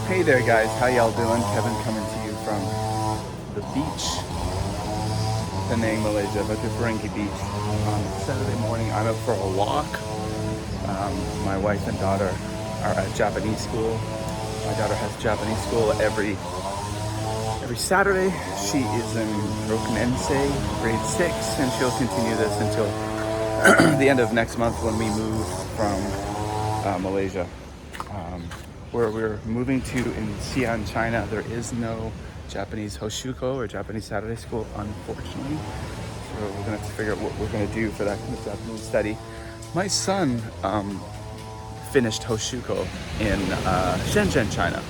Hey there guys, how y'all doing? Kevin coming to you from the beach, Penang, Malaysia, but the Ferengi Beach. Saturday morning, I'm out for a walk. My wife and daughter are at Japanese school. My daughter has Japanese school every Saturday. She is in Rokunensei, grade 6, and she'll continue this until the end of next month when we move from Malaysia. Where we're moving to in Xi'an, China, there is no Japanese Hoshuko or Japanese Saturday school, unfortunately. So we're gonna have to figure out what we're gonna do for that kind of Japanese study. My son finished Hoshuko in Shenzhen, China.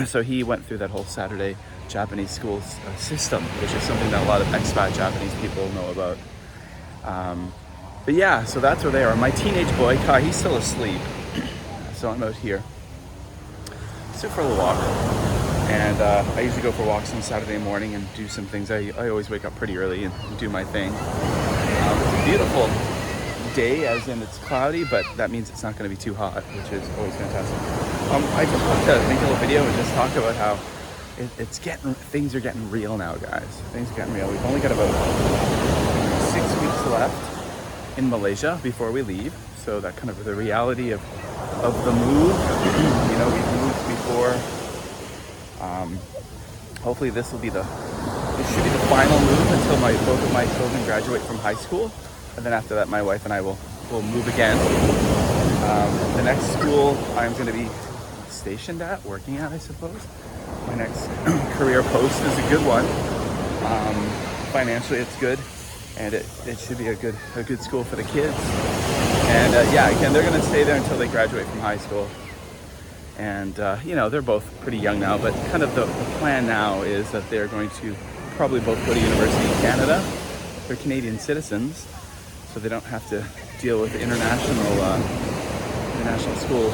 So he went through that whole Saturday Japanese school system, which is something that a lot of expat Japanese people know about. But yeah, so that's where they are. My teenage boy, Kai, he's still asleep. So I'm out here. Sit for a little walk. And I usually go for walks on Saturday morning and do some things. I always wake up pretty early and do my thing. It's a beautiful day, as in it's cloudy, but that means it's not going to be too hot, which is always fantastic. I just wanted to make a little video and just talk about how things are getting real now, guys. Things are getting real. We've only got about 6 weeks left in Malaysia before we leave. So that kind of the reality of the move. You know, we've moved before. Hopefully this should be the final move until both of my children graduate from high school. And then after that, my wife and I will move again. The next school I'm going to be stationed at, working at, I suppose. My next career post is a good one. Financially, it's good, and it should be a good school for the kids. And yeah, again, they're going to stay there until they graduate from high school. And you know, they're both pretty young now, but kind of the plan now is that they're going to probably both go to university in Canada. They're Canadian citizens, so they don't have to deal with the international school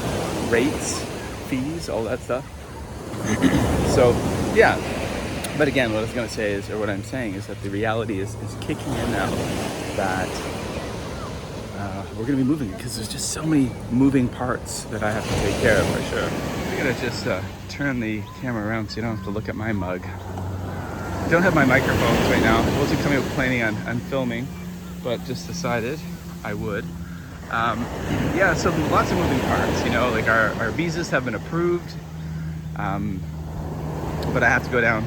rates, fees, all that stuff. So yeah, but again, what I was going to say is, or what I'm saying is that the reality is kicking in now that we're going to be moving, because there's just so many moving parts that I have to take care of for sure. I'm going to just turn the camera around so you don't have to look at my mug. I don't have my microphones right now. I wasn't planning on filming, but just decided I would. Yeah, so lots of moving parts, you know, like our visas have been approved, but I have to go down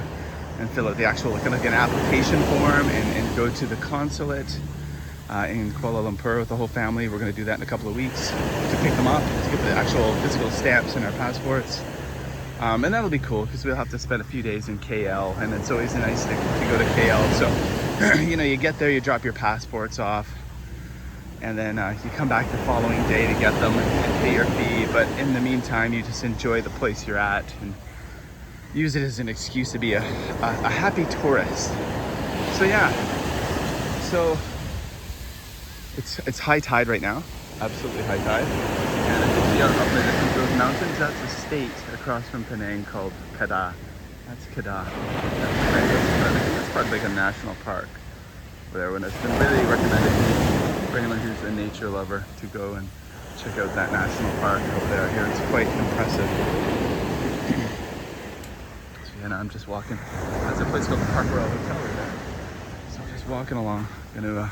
and fill out the actual like an application form and go to the consulate in Kuala Lumpur with the whole family. We're going to do that in a couple of weeks to pick them up, to get the actual physical stamps in our passports. And that'll be cool because we'll have to spend a few days in KL, and it's always nice to go to KL. So, you know, you get there, you drop your passports off, and then you come back the following day to get them and pay your fee. But in the meantime, you just enjoy the place you're at and use it as an excuse to be a happy tourist. So yeah, so it's high tide right now, absolutely high tide. And if you see up in those mountains, that's a state across from Penang called Kedah. That's Kedah. That's part of like a national park there, when it's been really recommended for anyone who's a nature lover to go and check out that national park over there. Here, it's quite impressive. So yeah, now I'm just walking. That's a place called the Park Royal Hotel right there. So I'm just walking along. Gonna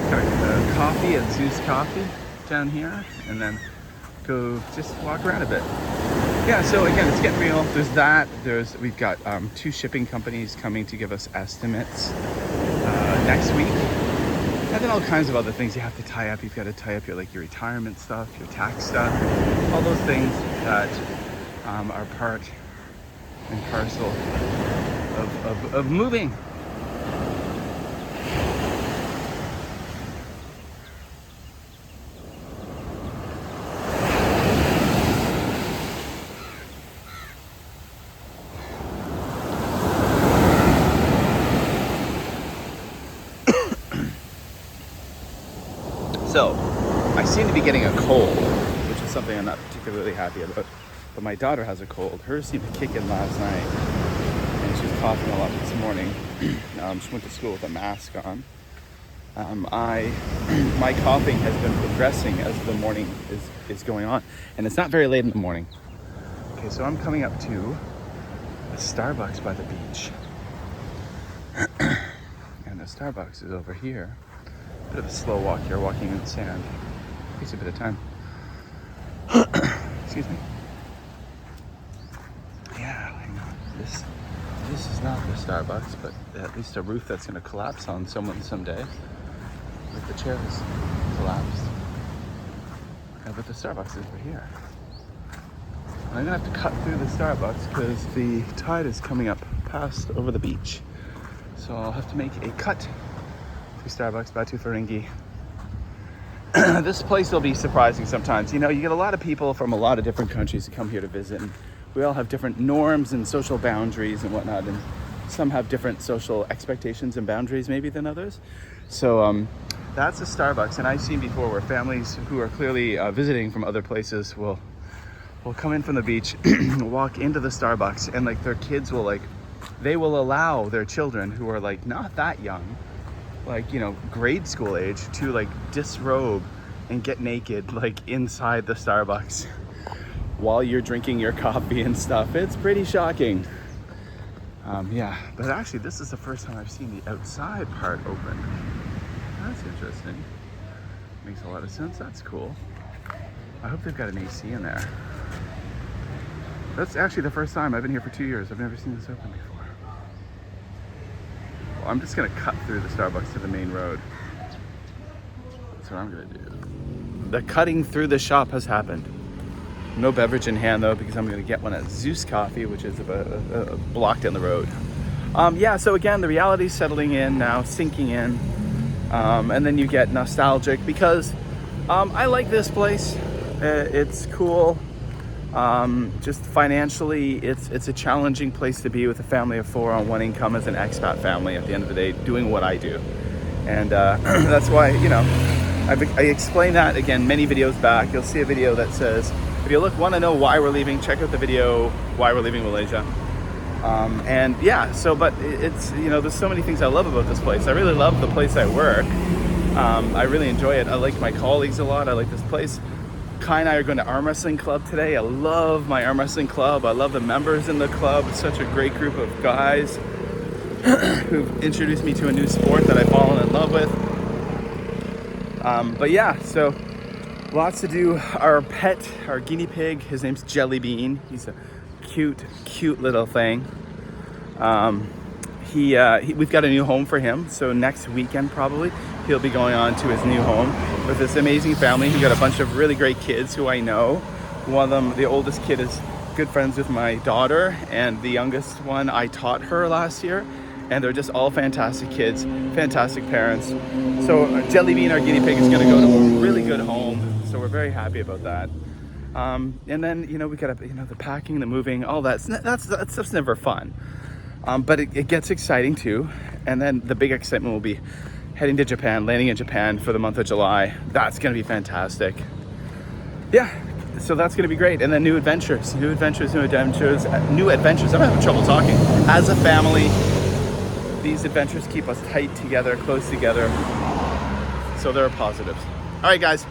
got coffee at Zeus Coffee down here, and then go just walk around a bit. Yeah, so again, it's getting real. There's that. We've got 2 shipping companies coming to give us estimates next week, and then all kinds of other things you have to tie up. You've got to tie up your retirement stuff, your tax stuff, all those things that are part and parcel of moving. So, I seem to be getting a cold, which is something I'm not particularly happy about. But my daughter has a cold. Hers seemed to kick in last night, and she was coughing a lot this morning. She went to school with a mask on. My coughing has been progressing as the morning is going on, and it's not very late in the morning. Okay, so I'm coming up to a Starbucks by the beach. And the Starbucks is over here. Bit of a slow walk here, walking in the sand. Takes a bit of time. Excuse me. Yeah, hang on. This is not the Starbucks, but at least a roof that's going to collapse on someone someday. With the chairs collapsed. But the Starbucks is over here. And I'm going to have to cut through the Starbucks because the tide is coming up past over the beach. So I'll have to make a cut to Starbucks, Batu Ferringhi. This place will be surprising sometimes. You know, you get a lot of people from a lot of different countries who come here to visit. And we all have different norms and social boundaries and whatnot. And some have different social expectations and boundaries maybe than others. So that's a Starbucks. And I've seen before where families who are clearly visiting from other places will come in from the beach, walk into the Starbucks, and like their kids will they will allow their children who are like not that young, like, you know, grade school age, to like disrobe and get naked like inside the Starbucks while you're drinking your coffee and stuff. It's pretty shocking. Yeah, but actually this is the first time I've seen the outside part open. That's interesting. Makes a lot of sense. That's cool. I hope they've got an AC in there. That's actually the first time. I've been here for 2 years. I've never seen this open before. Well, I'm just gonna cut through the Starbucks to the main road. That's what I'm gonna do. The cutting through the shop has happened. No beverage in hand though, because I'm gonna get one at Zeus Coffee, which is about a block down the road. Yeah, so again, the reality's settling in now, sinking in. And then you get nostalgic because I like this place. It's cool. Just financially, it's a challenging place to be with a family of 4 on one income as an expat family at the end of the day, doing what I do. And that's why, you know, I explained that again many videos back. You'll see a video that says, if you want to know why we're leaving, check out the video, why we're leaving Malaysia. And yeah, so, but it's, you know, there's so many things I love about this place. I really love the place I work. I really enjoy it. I like my colleagues a lot. I like this place. Kai and I are going to arm wrestling club today. I love my arm wrestling club. I love the members in the club. It's such a great group of guys who've introduced me to a new sport that I've fallen in love with. But yeah, so lots to do. Our pet, our guinea pig, his name's Jelly Bean. He's a cute little thing. We've got a new home for him. So next weekend probably he'll be going on to his new home with this amazing family. He got a bunch of really great kids who I know. One of them, the oldest kid, is good friends with my daughter, and the youngest one I taught her last year. And they're just all fantastic kids, fantastic parents. So Jelly Bean, our guinea pig, is going to go to a really good home. So we're very happy about that. And then, you know, we got to, you know, the packing, the moving, all that stuff's never fun. But it gets exciting too. And then the big excitement will be heading to Japan, landing in Japan for the month of July. That's going to be fantastic. Yeah, so that's going to be great. And then new adventures. I'm having trouble talking. As a family, these adventures keep us tight together, close together. So there are positives. All right, guys.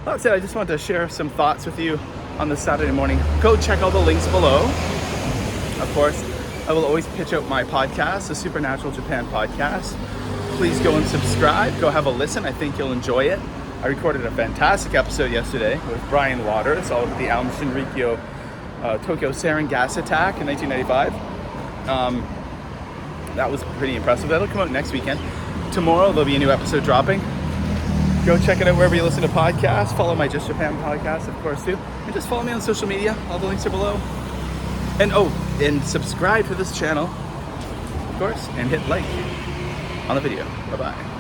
Like I said, I just wanted to share some thoughts with you on this Saturday morning. Go check all the links below. Of course, I will always pitch out my podcast, the Supernatural Japan podcast. Please go and subscribe. Go have a listen. I think you'll enjoy it. I recorded a fantastic episode yesterday with Brian Waters, all about the Aum Shinrikyo Tokyo sarin gas attack in 1995. That was pretty impressive. That'll come out next weekend. Tomorrow there'll be a new episode dropping. Go check it out wherever you listen to podcasts. Follow my Just Japan podcast, of course, too. And just follow me on social media. All the links are below. And subscribe to this channel, of course, and hit like on the video. Bye-bye.